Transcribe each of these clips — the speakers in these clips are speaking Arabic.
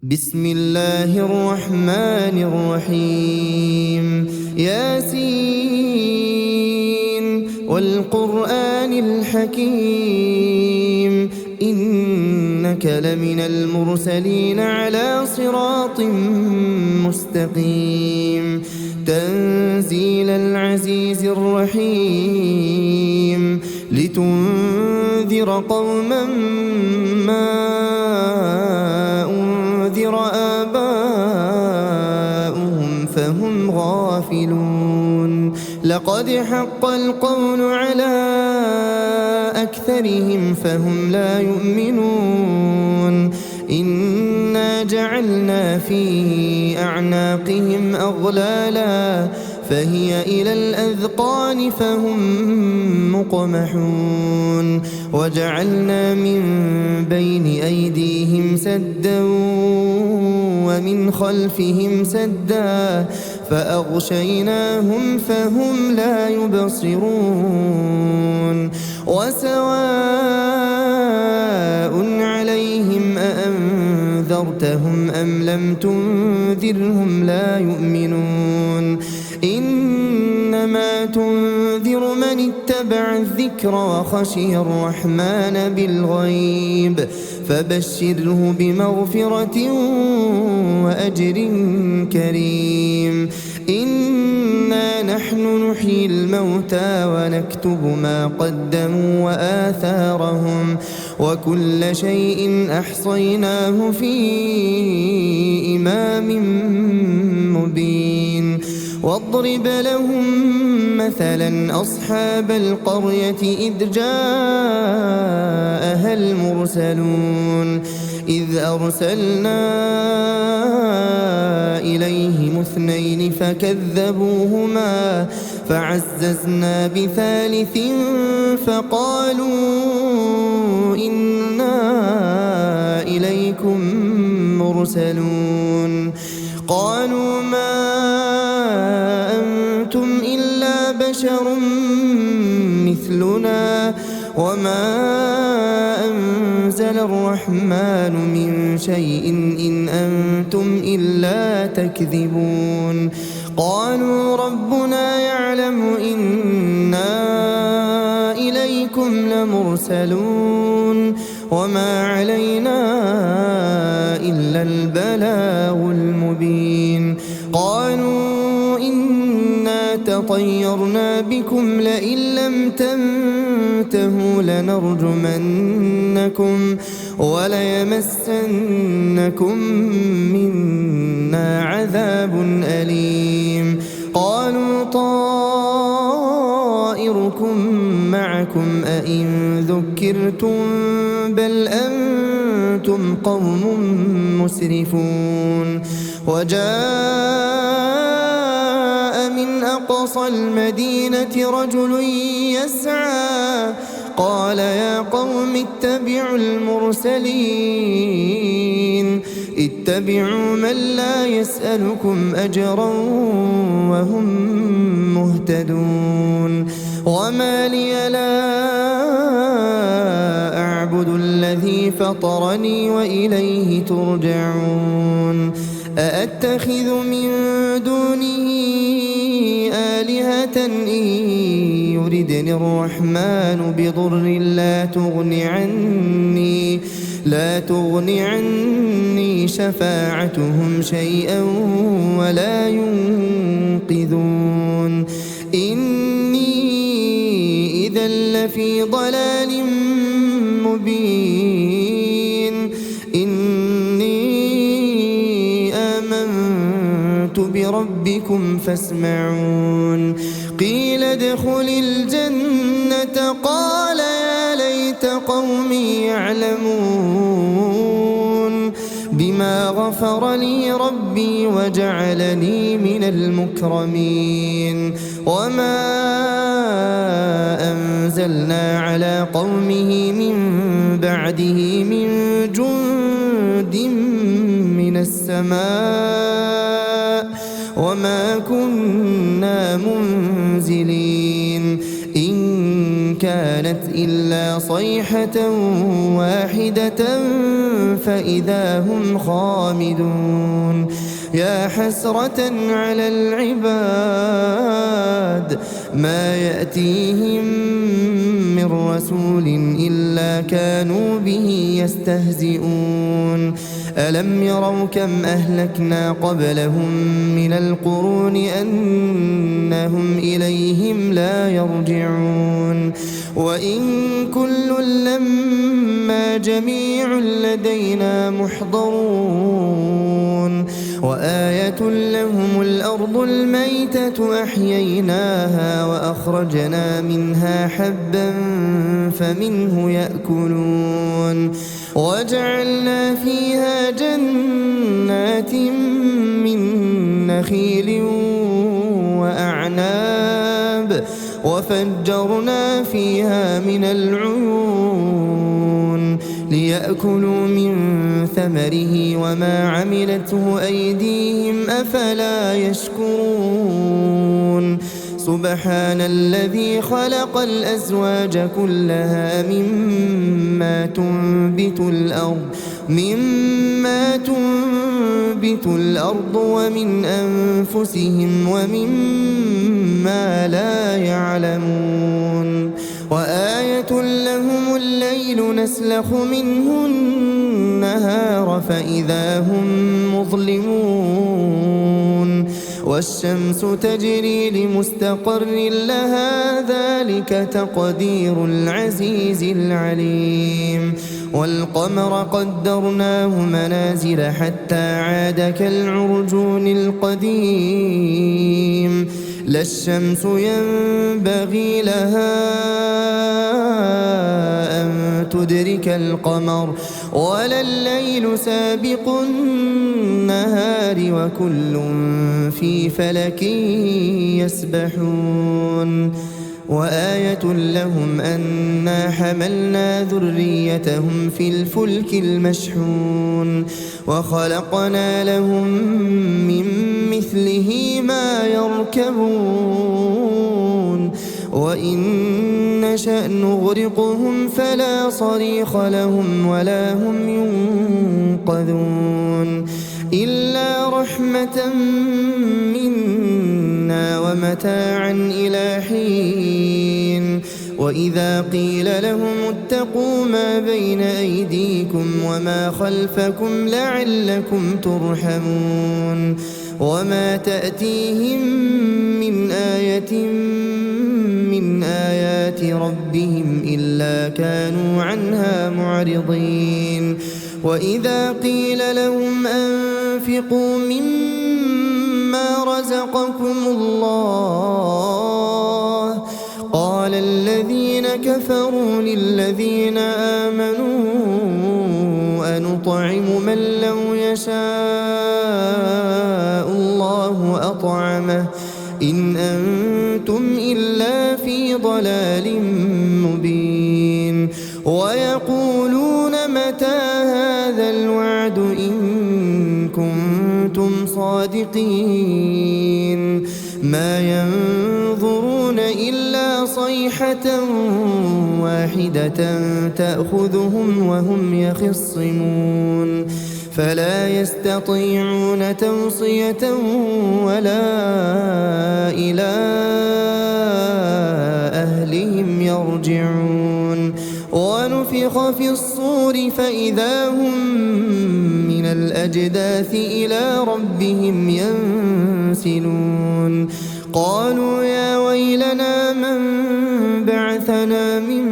بسم الله الرحمن الرحيم ياسين والقرآن الحكيم إنك لمن المرسلين على صراط مستقيم تنزيل العزيز الرحيم لتنذر قوما ما أنذر آباؤهم فهم غافلون لقد حق القول على أكثرهم فهم لا يؤمنون إنا جعلنا في أعناقهم أغلالا فهي إلى الأذقان فهم مقمحون وجعلنا من بين أيديهم سدا ومن خلفهم سدا فأغشيناهم فهم لا يبصرون وسواء عليهم أأنذرتهم أم لم تنذرهم لا يؤمنون إنما تنذر من اتبع الذكر وخشي الرحمن بالغيب فبشره بمغفرة وأجر كريم إنا نحن نحيي الموتى ونكتب ما قدموا وآثارهم وكل شيء أحصيناه في إمام مبين واضرب لهم مثلا أصحاب القرية إذ جاءها المرسلون إذ أرسلنا إليهم اثنين فكذبوهما فعززنا بثالث فقالوا إنا إليكم مرسلون قالوا ما أنتم إلا بشر مثلنا وما أنزل الرحمن من شيء إن أنتم إلا تكذبون قالوا ربنا يعلم إنا إليكم لمرسلون وما علينا إلا البلاغ المبين قالوا إنا تطيرنا بكم لئن لم تنتهوا لنرجمنكم وليمسنكم منا عذاب أليم قالوا طائركم معكم أئن ذكرتم بل أنتم قوم مسرفون وجاء من أقصى المدينة رجل يسعى قال يا قوم اتبعوا المرسلين اتبعوا من لا يسألكم أجرا وهم مهتدون وما لي لا أعبد الذي فطرني وإليه ترجعون أأتخذ من دونه آلهة إن يردني الرحمن بضر لا تغني عني شفاعتهم شيئا ولا ينقذون إني إذا لفي ضلال مبين إني آمنت بربكم فاسمعون قيل ادخل الجنة قال يا ليت قومي يعلمون بما غفر لي ربي وجعلني من المكرمين وما أنزلنا على قومه من بعده من جند من السماء وما كنا منزلين إن كانت إلا صيحة واحدة فإذا هم خامدون يا حسرة على العباد ما يأتيهم من رسول إلا كانوا به يستهزئون ألم يروا كم أهلكنا قبلهم من القرون أنهم إليهم لا يرجعون وإن كل لما جميع لدينا محضرون وآية لهم الأرض الميتة أحييناها وأخرجنا منها حبا فمنه يأكلون وجعلنا فيها جنات من نخيل وأعناب وفجرنا فيها من العيون ليأكلوا من ثمره وما عملته أيديهم أفلا يشكرون سبحان الذي خلق الأزواج كلها مما تنبت الأرض ومن أنفسهم ومما لا يعلمون وآية لهم الليل نسلخ منه النهار فإذا هم مظلمون والشمس تجري لمستقر لها ذلك تقدير العزيز العليم والقمر قدرناه منازل حتى عاد كالعرجون القديم لا الشمس ينبغي لها أن تدرك القمر ولا الليل سابق النهار وكل في فلك يسبحون وآية لهم أنا حملنا ذريتهم في الفلك المشحون وخلقنا لهم من مثله ما يركبون وإن نشأ نغرقهم فلا صريخ لهم ولا هم ينقذون إلا رحمة منا ومتاعا إلى حين وإذا قيل لهم اتقوا ما بين أيديكم وما خلفكم لعلكم ترحمون وما تأتيهم من آية من آيات ربهم إلا كانوا عنها معرضين وإذا قيل لهم أنفقوا مما رزقكم الله قال الذين كفروا للذين آمنوا أنطعم من لو يشاء الله أطعمه إن أنتم إلا في ضلال مبين ويقولون متى هذا الوعد إن كنتم صادقين ما ينظرون إلا صيحة واحدة تأخذهم وهم يخصمون فلا يستطيعون توصية ولا إلى أهلهم يرجعون ونفخ في الصور فإذا هم من الأجداث إلى ربهم ينسلون قالوا يا ويلنا من بعثنا من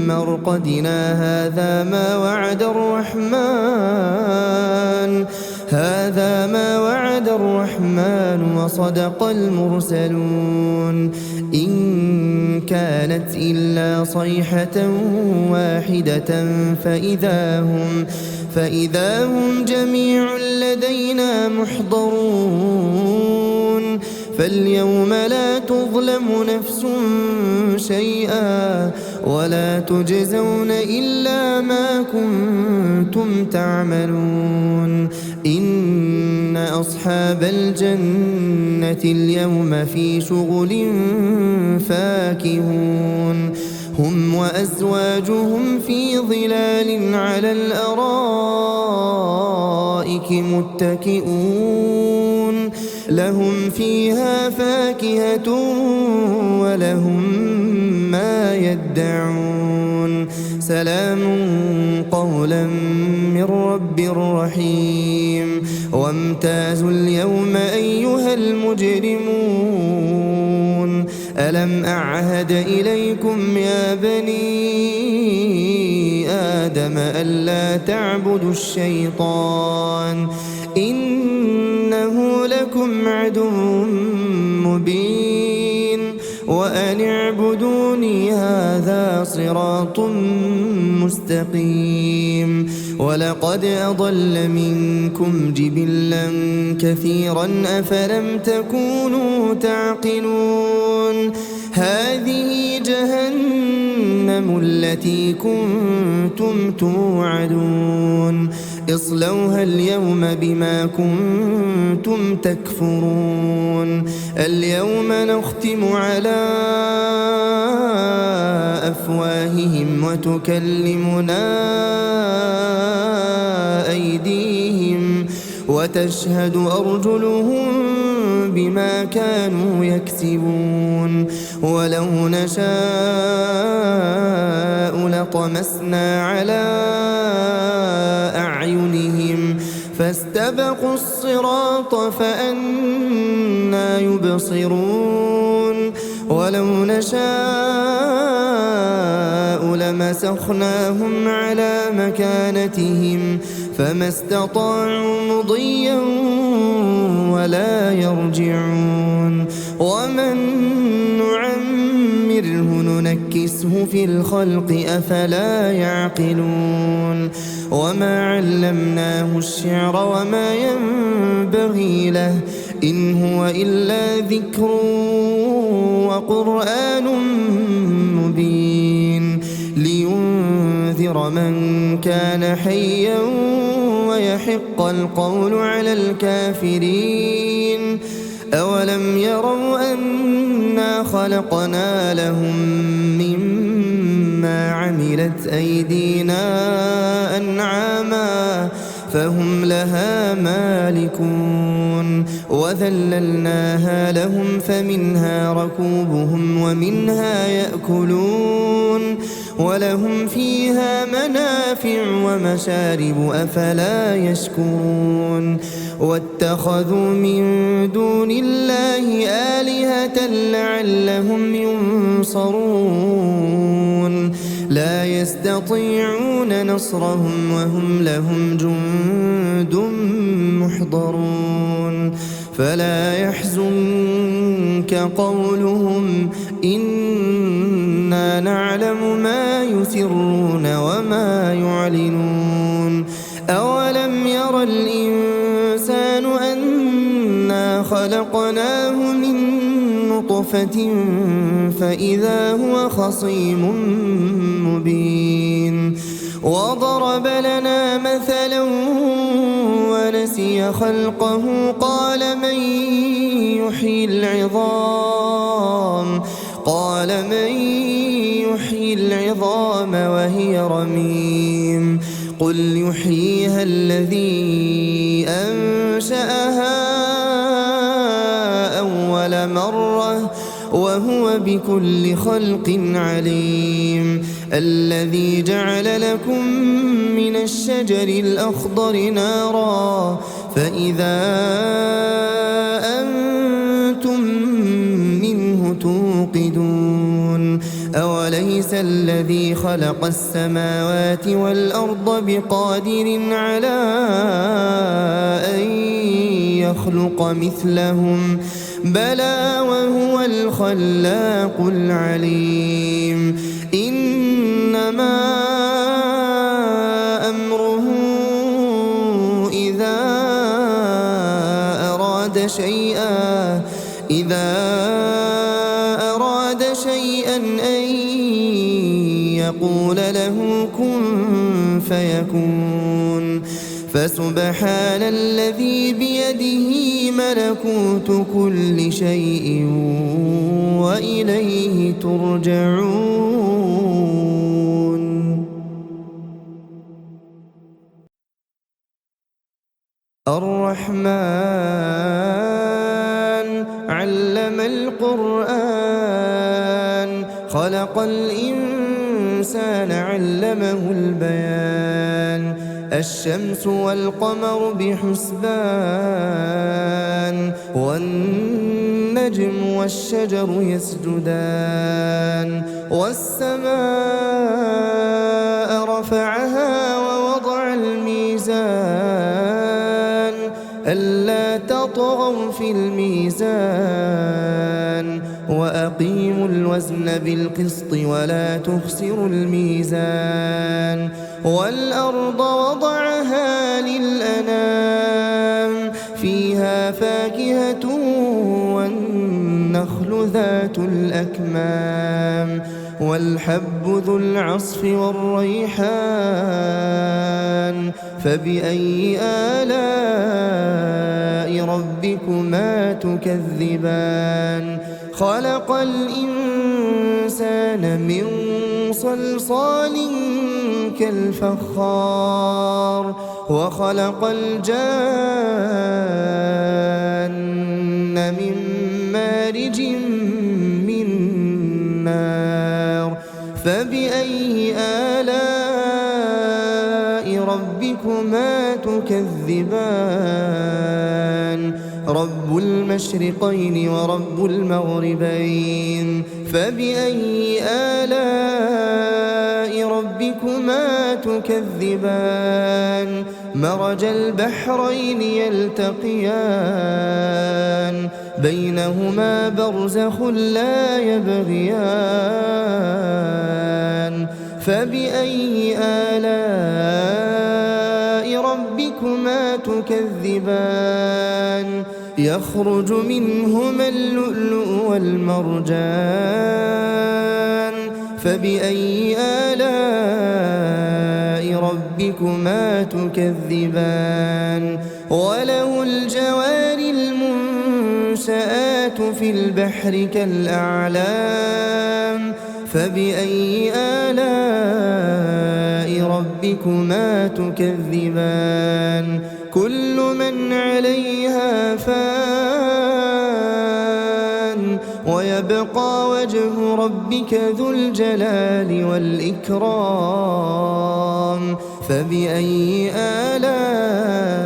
مرقدنا هذا ما وعد الرحمن وصدق المرسلون إن كانت إلا صيحة واحدة فإذا هم جميع لدينا محضرون فاليوم لا تظلم نفس شيئا ولا تجزون إلا ما كنتم تعملون إن أصحاب الجنة اليوم في شغل فاكهون هم وأزواجهم في ظلال على الأرائك متكئون لهم فيها فاكهة ولهم ما يدعون سلام قولا من رب رحيم وامتازوا اليوم أيها المجرمون ألم أعهد إليكم يا بني آدم ألا تعبدوا الشيطان إنه لكم عدو مبين وأن اعبدوني هذا صراط مستقيم ولقد أضل منكم جبلا كثيرا أفلم تكونوا تعقلون هذه جهنم التي كنتم توعدون اصلوها اليوم بما كنتم تكفرون اليوم نختم على أفواههم وتكلمنا أيديهم وتشهد أرجلهم بما كانوا يكسبون ولو نشاء لطمسنا على أعينهم فاستبقوا الصراط فأنى يبصرون ولو نشاء لمسخناهم على مكانتهم فما استطاعوا مضيا ولا يرجعون ومن نعمره ننكسه في الخلق أفلا يعقلون وما علمناه الشعر وما ينبغي له إن هو إلا ذكر وقرآن مبين لينذر من كان حيا ويحق القول على الكافرين أولم يروا أنا خلقنا لهم مما عملت أيدينا أنعاما فهم لها مالكون وذللناها لهم فمنها ركوبهم ومنها يأكلون ولهم فيها منافع ومشارب أفلا يشكرون واتخذوا من دون الله آلهة لعلهم ينصرون لا يستطيعون نصرهم وهم لهم جند محضرون فلا يحزنك قولهم إنا نعلم ما يسرون وما يعلنون أولم ير الإنسان أنا خلقناه من نطفة فإذا هو خصيم مبين وضرب لنا مثلا ونسي خلقه قال من يحيي العظام وهي رميم قل يحييها الذي أنشأها أول مرة وهو بكل خلق عليم الذي جعل لكم من الشجر الأخضر نارا فإذا أنتم منه توقدون أوليس الذي خلق السماوات والأرض بقادر على أن يخلق مثلهم بلى وهو الخلاق العليم إنما أمره إذا أراد شيئا أن يقول له كن فيكون فسبحان الذي بيده ملكوت كل شيء وإليه ترجعون. الرحمن علم القرآن خلق الإنسان علمه البيان. الشمس والقمر بحسبان والنجم والشجر يسجدان. والسماء رفعها ووضع الميزان ألا تطغوا في الميزان وأقيموا الوزن بالقسط ولا تخسروا الميزان. والأرض وضعها للأنام فيها فاكهة والنخل ذات الأكمام والحب ذو العصف والريحان. فبأي آلاء ربكما تكذبان؟ خلق الإنسان من صلصال كالفخار وخلق الجان من مارج من نار. فبأي آلاء ربكما تكذبان؟ رب المشرقين ورب المغربين. فبأي آلاء ربكما تكذبان؟ مرج البحرين يلتقيان بينهما برزخ لا يبغيان. فبأي آلاء ربكما تكذبان؟ يخرج منهما اللؤلؤ والمرجان. فبأي آلاء ربكما تكذبان؟ وله الجوار المنشآت في البحر كالأعلام. فبأي آلاء ربكما تكذبان؟ كل من عليها فان ويبقى وجه ربك ذو الجلال والإكرام. فبأي آلاء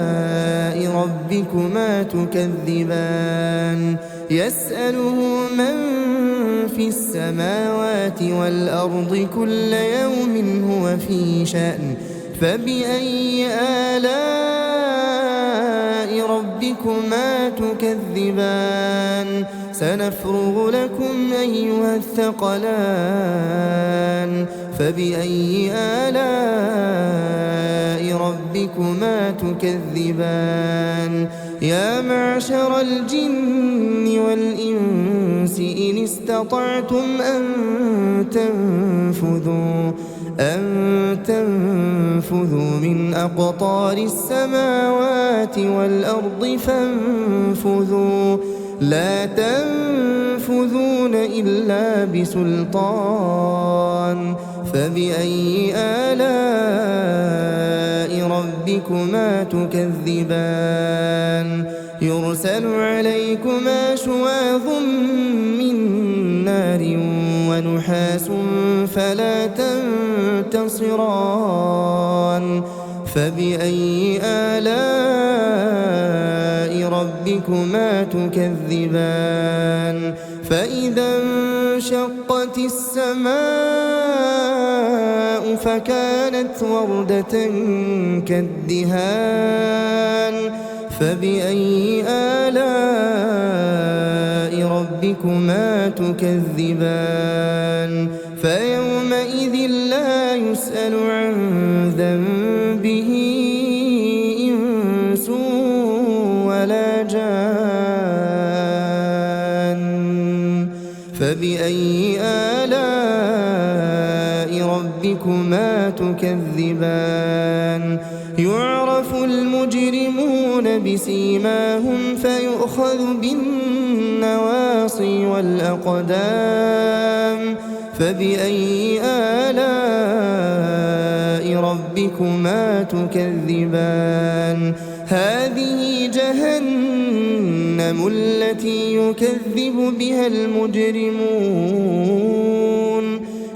ربكما تكذبان؟ يسأله من في السماوات والأرض كل يوم هو في شأن. فبأي آلاء ربكما تكذبان؟ سنفرغ لكم أيها الثقلان. فبأي آلاء ربكما تكذبان؟ يا معشر الجن والإنس إن استطعتم أن تنفذوا من أقطار السماوات والأرض فانفذوا لا تنفذون إلا بسلطان. فبأي آلاء ربكما تكذبان؟ يرسل عليكما شواظ من نار ونحاس فلا تنتصران. فبأي آلاء ربكما تكذبان؟ فإذا انشقت السماء فكانت وردة كالدهان. فبأي آلاء ربكما تكذبان؟ فيومئذ لا يسأل عن ذنبه إنس ولا جان. فبأي آلاء ربكما تكذبان؟ يعرف يوفون بسيماهم فيؤخذ بالنواصي والأقدام فبأي آلاء ربكما تكذبان هذه جهنم التي يكذب بها المجرمون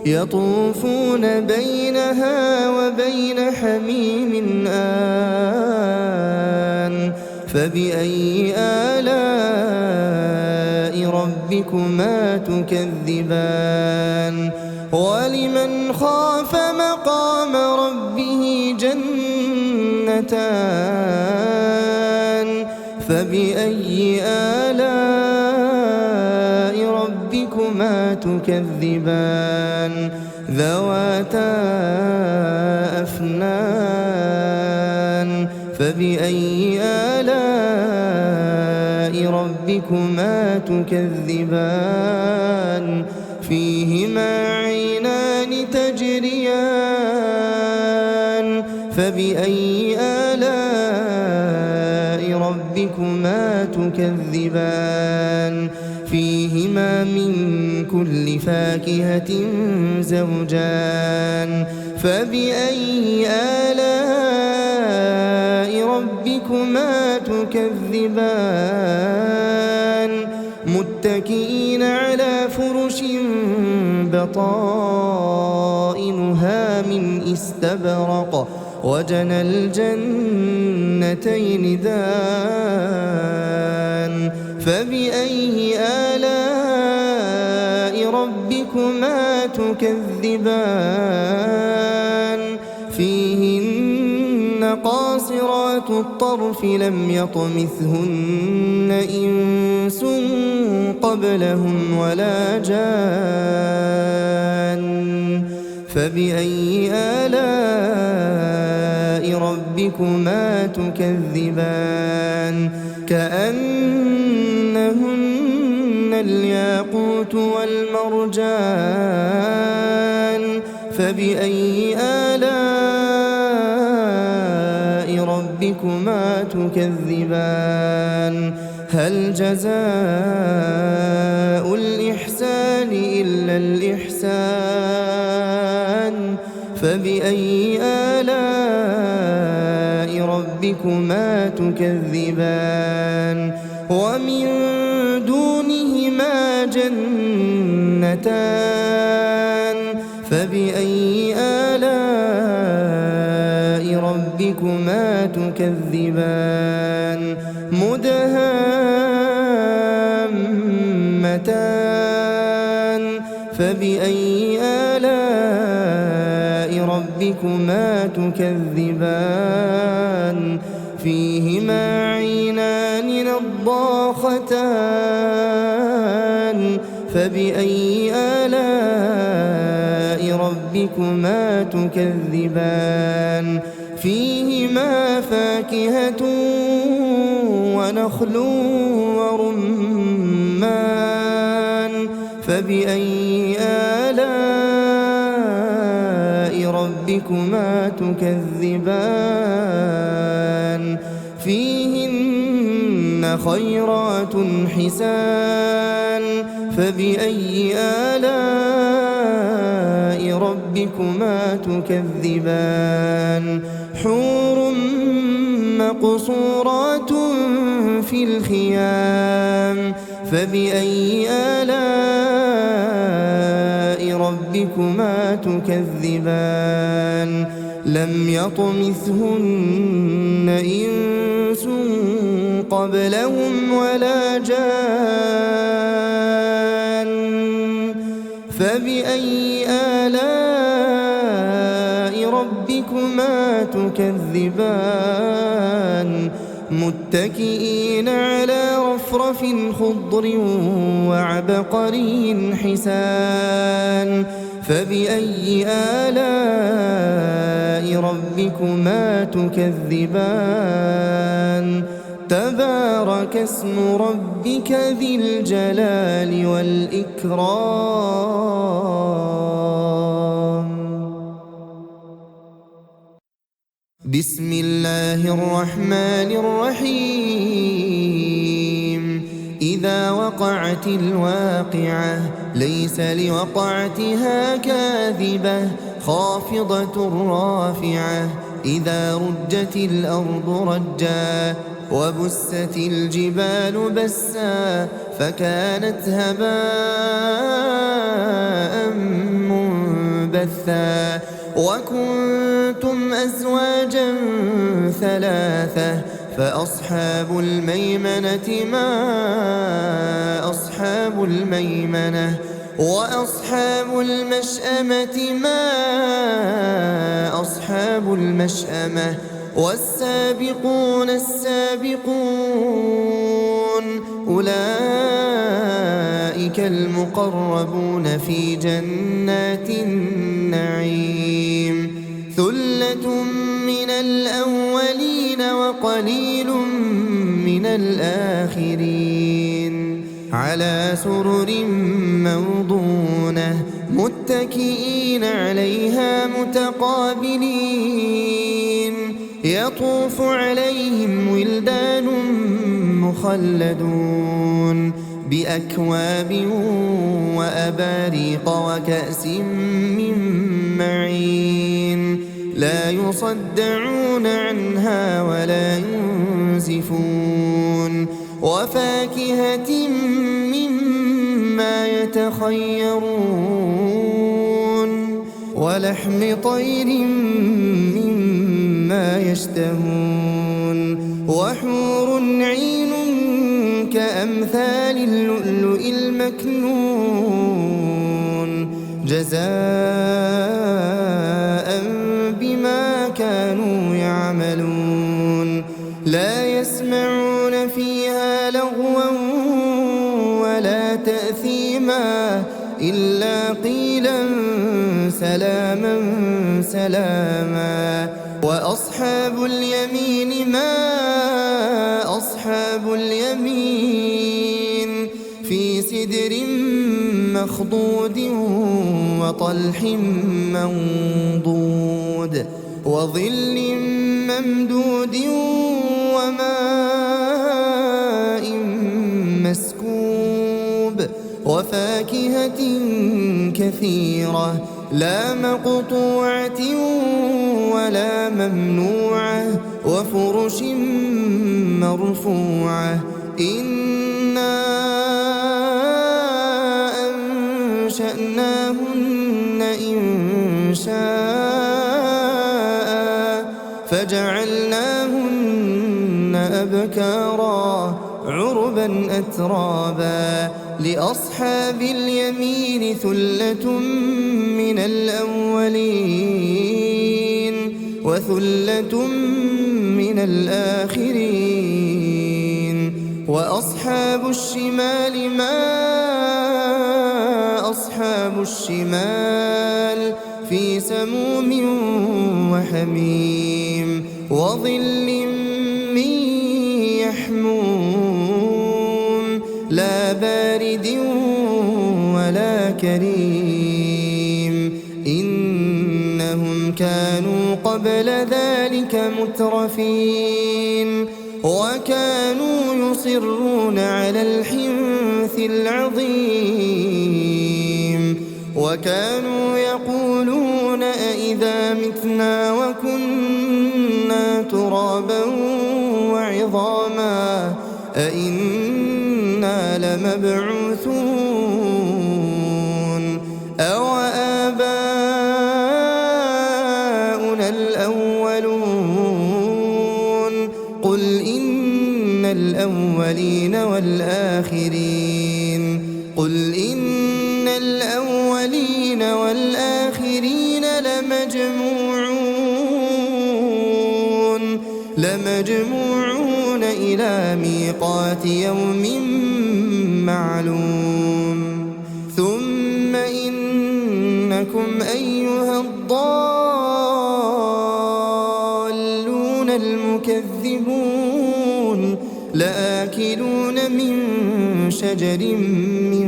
يطوفون بينها وبين حميم آن فبأي آلاء ربكما تكذبان ولمن خاف مقام ربه جنتان فبأي آلاء ربكما تكذبان ذواتا أفنان فبأي آلاء ربكما تكذبان فيهما عينان تجريان فبأي آلاء ربكما تكذبان فيهما من كل فاكهة زوجان فبأي آلاء ربكما تكذبان متكئين على فرش بطائنها من استبرق وجنى الجنتين دان فبأي آلاء ربكما تكذبان فيهن قاصرات الطرف لم يطمثهن إنس قبلهم ولا جان فبأي آلاء ربكما تكذبان كأنهن الياقوت والمرجان فبأي آلاء ربكما تكذبان هل جزاء الإحسان إلا الإحسان فبأي آلاء ربكما تكذبان ومن دونهما جنتان فبأي آلاء ربكما تكذبان مدهامتان فبأي آلاء ربكما تكذبان فيهما عينان نضاختان فبأي آلاء ربكما تكذبان فيهما فاكهة ونخل ورمان فبأي آلاء ربكما تكذبان فيهن خيرات حسان فبأي آلاء ربكما تكذبان حور مقصورات في الخيام فبأي آلاء ربكما تكذبان لم يطمثهن إنس قبلهم ولا جان فبأي آلاء ربكما تكذبان متكئين على رفرف خضر وعبقري حسان فبأي آلاء ربكما تكذبان تبارك اسم ربك ذي الجلال والإكرام بسم الله الرحمن الرحيم إذا وقعت الواقعة ليس لوقعتها كاذبة خافضة رافعة إذا رجت الأرض رجا وبست الجبال بسا فكانت هباء منبثا وكنتم أزواجا ثلاثة فأصحاب الميمنة ما أصحاب الميمنة وأصحاب المشأمة ما أصحاب المشأمة والسابقون السابقون أولئك المقربون في جنات النعيم ثلة من الأولين وقليل من الآخرين على سرر موضونة متكئين عليها متقابلين يطوف عليهم ولدان مخلدون بأكواب وأباريق وكأس من معين لا يصدعون عنها ولا ينزفون وفاكهة مما يتخيرون ولحم طير مما يشتهون وحور عين كأمثال اللؤلؤ المكنون جزاء بما كانوا يعملون لا يسمعون فيها لغوا ولا تأثيما إلا قيلا سلاما سلاما وأصحاب اليمين ما أصحاب اليمين في سدر مخضود وطلح منضود وظل ممدود وماء مسكوب وفاكهة كثيرة لا مقطوعة ولا ممنوعة وفرش مرفوعة إنا أنشأناهن إنشاء فجعلناهن أبكارا عربا أترابا لأصحاب اليمين ثلة من الأولين وثلة من الآخرين وأصحاب الشمال ما أصحاب الشمال في سموم وحميم وظل من يحموم لا بارد ولا كريم إنهم كانوا قبل ذلك مترفين وكانوا يصرون على الحنث العظيم وكانوا يقولون أئذا متنا وكنا ترابا وعظاما أئنا لمبعوثون أو آباؤنا الأولون قل إن الأولين والآخرين قل إن الأولين والآخرين لمجموعون إلى ميقات يوم معلوم ثم إنكم أيها الضالون المكذبون لآكلون من شجر من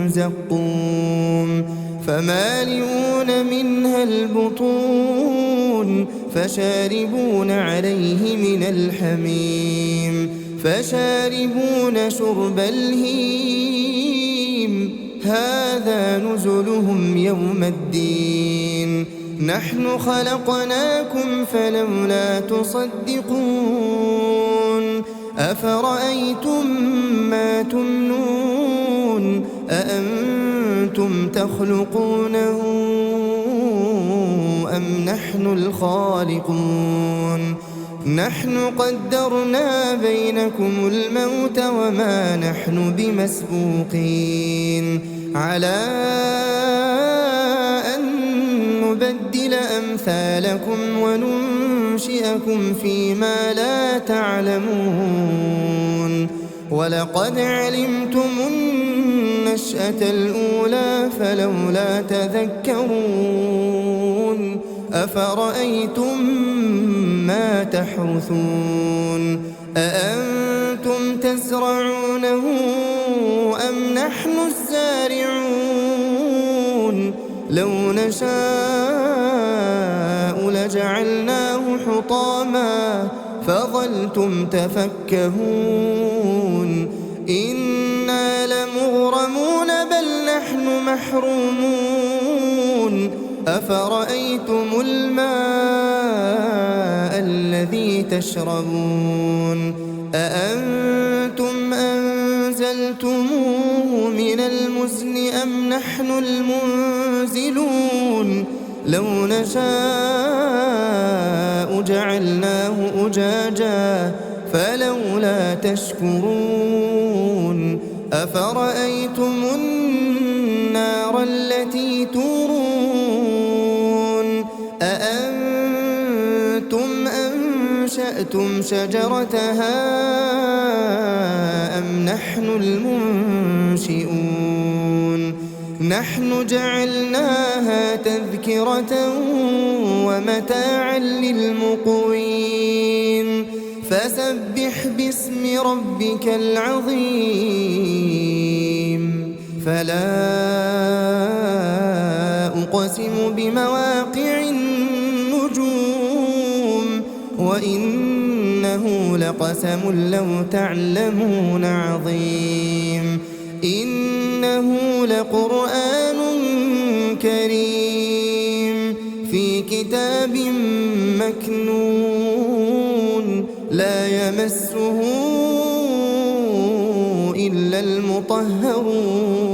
زقوم فمالئون منها البطون فشاربون عليه من الحميم فشاربون شرب الهيم هذا نزلهم يوم الدين نحن خلقناكم فلولا تصدقون أفرأيتم ما تمنون أأنتم تخلقونه أم نحن الخالقون نحن قدرنا بينكم الموت وما نحن بمسبوقين على أن نبدل أمثالكم وننشئكم فيما لا تعلمون ولقد علمتم النشأة الأولى فلولا تذكرون أفرأيتم ما تحرثون أأنتم تزرعونه أم نحن الزارعون لو نشاء لجعلناه حطاما فظلتم تفكهون إنا لمغرمون بل نحن محرومون أفرأيتم الماء الذي تشربون أأنتم أنزلتموه من المزن أم نحن المنزلون لو نشاء جعلناه أجاجا فلولا تشكرون أفرأيتم النار التي تورون أأنتم أنشأتم شجرتها أم نحن المنشئون نحن جعلناها تذكرة ومتاعا للمقوين فسبح باسم ربك العظيم فلا أقسم بمواقع النجوم وإنه لقسم لو تعلمون عظيم إنه لقرآن كريم في كتاب مكنون لا يمسه إلا المطهرون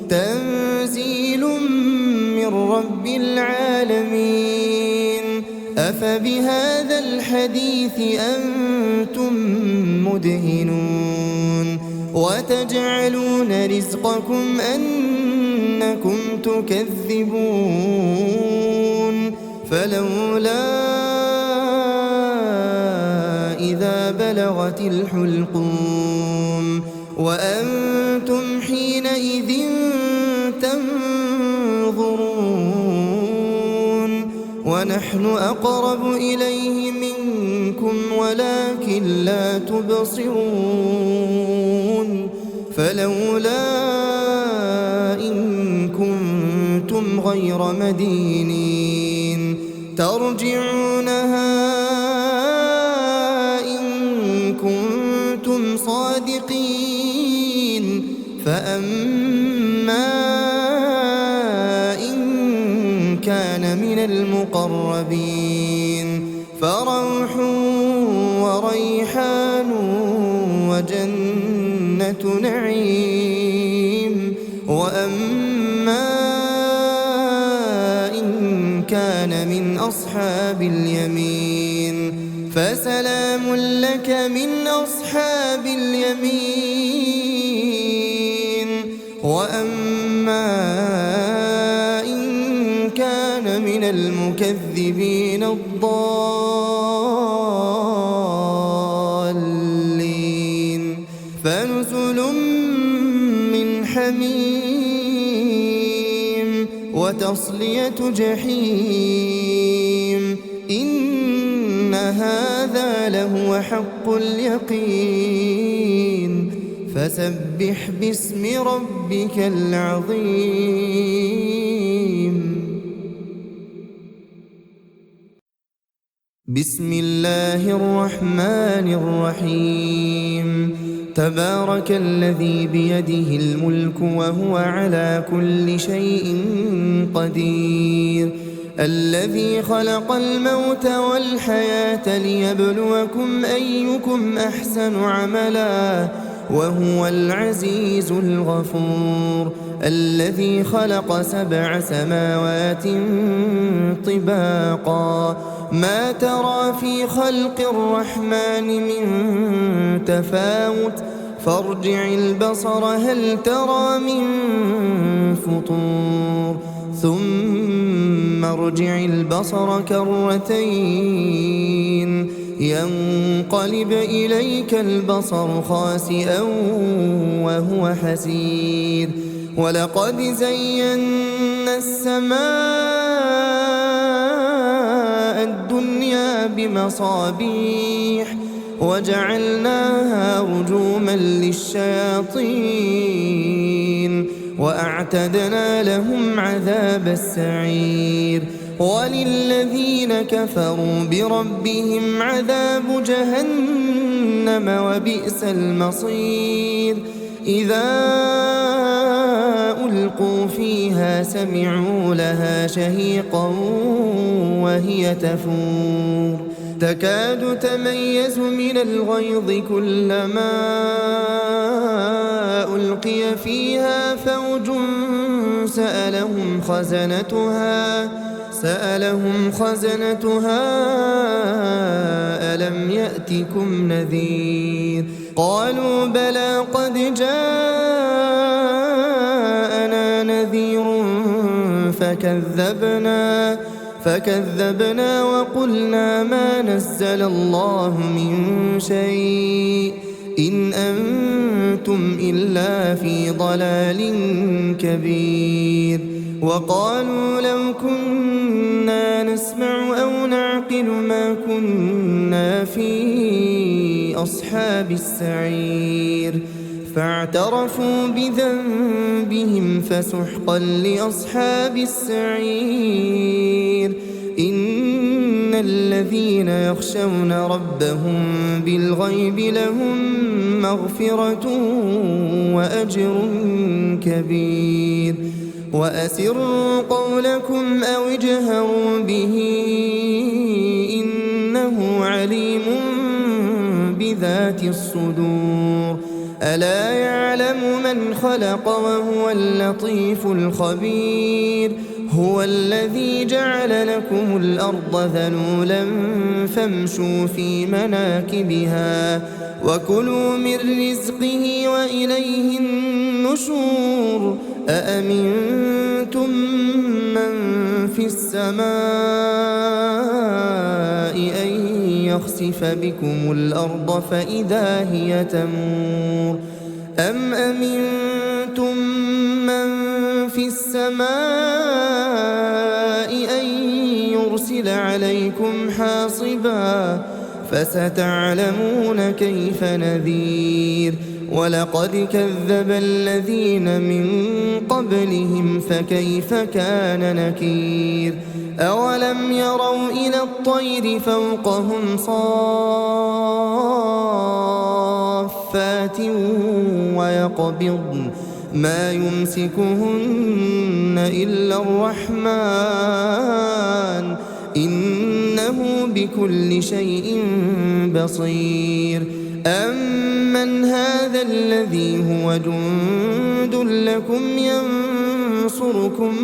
تنزيل من رب العالمين أفبهذا الحديث أنتم مدهنون وتجعلون رزقكم أنكم تكذبون فلولا إذا بلغت الحلقوم وأنتم حينئذ تنظرون ونحن أقرب إليه منكم ولكن لا تبصرون فلولا إن كنتم غير مدينين ترجعونها إن كنتم صادقين فأما إن كان من المقربين فروح وريحان وجنة نعيم وأما إن كان من أصحاب اليمين فسلام لك من أصحاب اليمين وأما إن كان من المكذبين الضالين فنزل من حميم وتصلية جحيم إن هذا لهو حق اليقين فسبح باسم ربك العظيم بسم الله الرحمن الرحيم تبارك الذي بيده الملك وهو على كل شيء قدير الذي خلق الموت والحياة ليبلوكم أيكم أحسن عملا وهو العزيز الغفور الذي خلق 7 سماوات طباقا ما ترى في خلق الرحمن من تفاوت فارجع البصر هل ترى من فطور ثم ارجع البصر كرتين ينقلب إليك البصر خاسئا وهو حسير ولقد زينا السماء الدنيا بمصابيح وجعلناها رجوما للشياطين وأعتدنا لهم عذاب السعير وللذين كفروا بربهم عذاب جهنم وبئس المصير إذا ألقوا فيها سمعوا لها شهيقا وهي تفور تكاد تميز من الغيظ كلما ألقي فيها فوج سألهم خزنتها ألم يأتكم نذير قالوا بلى قد جاءنا نذير فكذبنا وقلنا ما نزل الله من شيء إن أنتم إلا في ضلال كبير وقالوا لو كنا نسمع أو نعقل ما كنا في أصحاب السعير فاعترفوا بذنبهم فسحقا لأصحاب السعير إن الذين يخشون ربهم بالغيب لهم مغفرة وأجر كبير وأسروا قولكم أو اجهروا به إنه عليم بذات الصدور ألا يعلم من خلق وهو اللطيف الخبير هو الذي جعل لكم الأرض ذلولا فامشوا في مناكبها وكلوا من رزقه وإليه النشور أأمنتم من في السماء أن يخسف بكم الأرض فإذا هي تمور أم أمنتم من في السماء أن يرسل عليكم حاصبا فستعلمون كيف نذير ولقد كذب الذين من قبلهم فكيف كان نكير أولم يروا إلى الطير فوقهم صافات ويقبضن ما يمسكهن إلا الرحمن إنه بكل شيء بصير أمن هذا الذي هو جند لكم ينصركم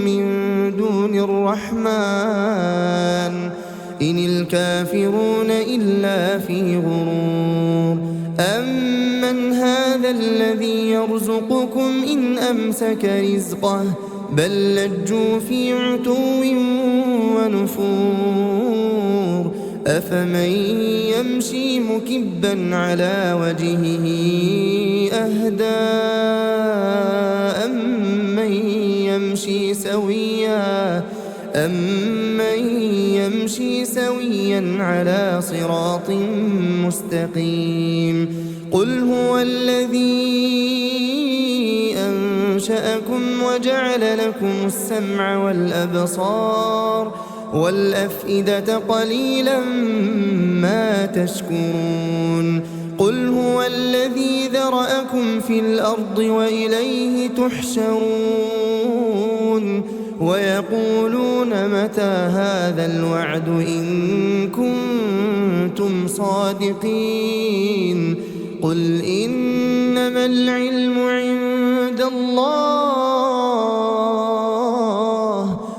من دون الرحمن إن الكافرون إلا في غرور أمن هذا الذي يرزقكم إن أمسك رزقه بل لجوا في عتو ونفور أفمن يمشي مكبا على وجهه أهدى أمن يمشي سويا على صراط مستقيم قل هو الذي أنشأكم وجعل لكم السمع والأبصار والأفئدة قليلا ما تشكرون قل هو الذي ذرأكم في الأرض وإليه تحشرون ويقولون متى هذا الوعد إن كنتم صادقين قل إنما العلم عند الله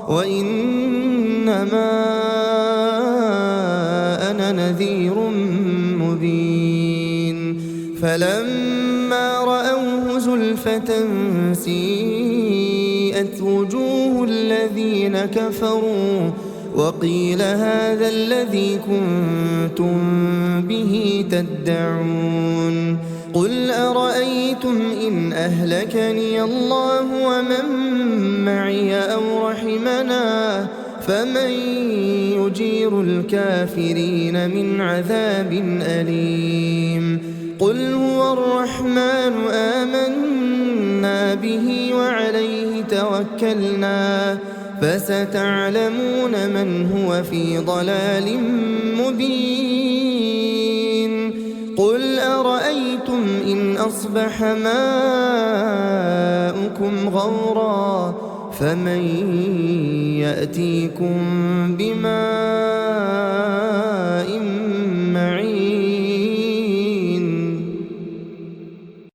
وإنما أنا نذير مبين فلما رأوه زلفة سيئت وجوه الذين كفروا وقيل هذا الذي كنتم به تدعون قل أرأيتم إن أهلكني الله ومن معي أو رحمنا فمن يجير الكافرين من عذاب أليم قل هو الرحمن آمنا به وعليه توكلنا فستعلمون من هو في ضلال مبين قل أرأيتم إن أصبح ماؤكم غورا فمن يأتيكم بماء